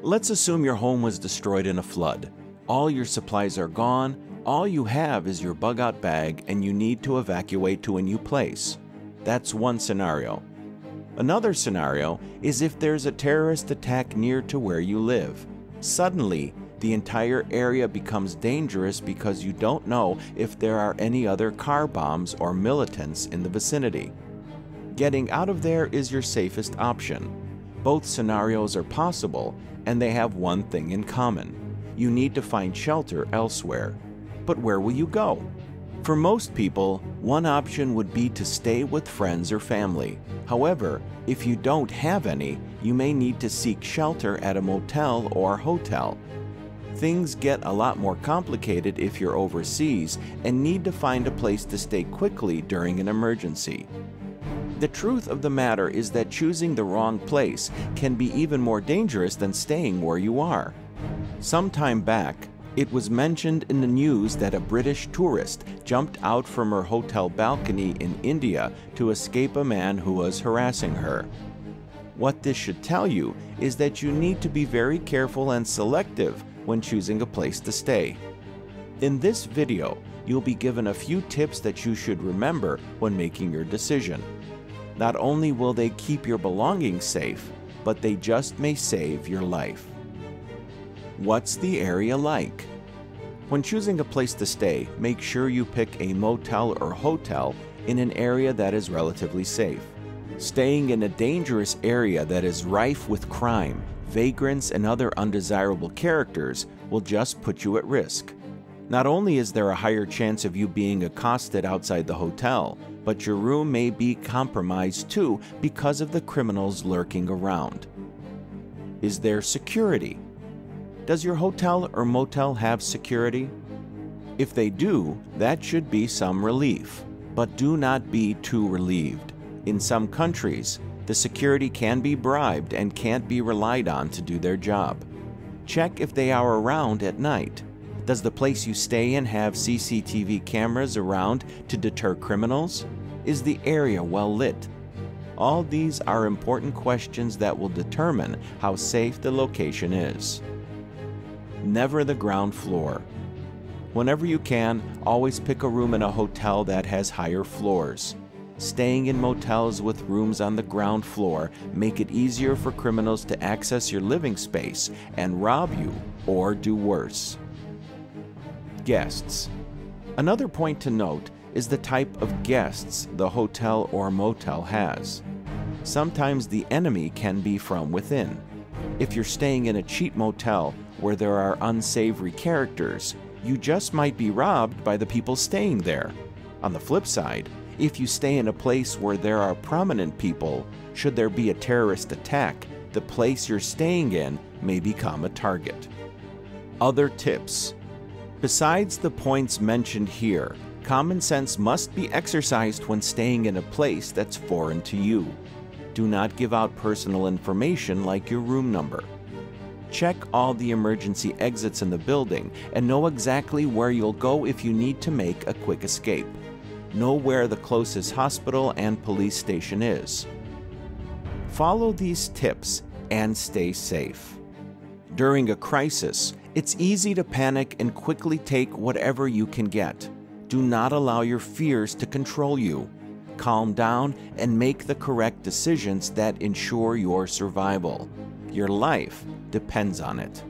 Let's assume your home was destroyed in a flood. All your supplies are gone, all you have is your bug-out bag, and you need to evacuate to a new place. That's one scenario. Another scenario is if there's a terrorist attack near to where you live. Suddenly, the entire area becomes dangerous because you don't know if there are any other car bombs or militants in the vicinity. Getting out of there is your safest option. Both scenarios are possible, and they have one thing in common. You need to find shelter elsewhere. But where will you go? For most people, one option would be to stay with friends or family. However, if you don't have any, you may need to seek shelter at a motel or hotel. Things get a lot more complicated if you're overseas and need to find a place to stay quickly during an emergency. The truth of the matter is that choosing the wrong place can be even more dangerous than staying where you are. Some time back, it was mentioned in the news that a British tourist jumped out from her hotel balcony in India to escape a man who was harassing her. What this should tell you is that you need to be very careful and selective when choosing a place to stay. In this video, you'll be given a few tips that you should remember when making your decision. Not only will they keep your belongings safe, but they just may save your life. What's the area like? When choosing a place to stay, make sure you pick a motel or hotel in an area that is relatively safe. Staying in a dangerous area that is rife with crime, vagrants, and other undesirable characters will just put you at risk. Not only is there a higher chance of you being accosted outside the hotel, but your room may be compromised too because of the criminals lurking around. Is there security? Does your hotel or motel have security? If they do, that should be some relief, but do not be too relieved. In some countries, the security can be bribed and can't be relied on to do their job. Check if they are around at night. Does the place you stay in have CCTV cameras around to deter criminals? Is the area well lit? All these are important questions that will determine how safe the location is. Never the ground floor. Whenever you can, always pick a room in a hotel that has higher floors. Staying in motels with rooms on the ground floor make it easier for criminals to access your living space and rob you or do worse. Guests. Another point to note is the type of guests the hotel or motel has. Sometimes the enemy can be from within. If you're staying in a cheap motel where there are unsavory characters, you just might be robbed by the people staying there. On the flip side, if you stay in a place where there are prominent people, should there be a terrorist attack, the place you're staying in may become a target. Other tips. Besides the points mentioned here, common sense must be exercised when staying in a place that's foreign to you. Do not give out personal information like your room number. Check all the emergency exits in the building and know exactly where you'll go if you need to make a quick escape. Know where the closest hospital and police station is. Follow these tips and stay safe. During a crisis, it's easy to panic and quickly take whatever you can get. Do not allow your fears to control you. Calm down and make the correct decisions that ensure your survival. Your life depends on it.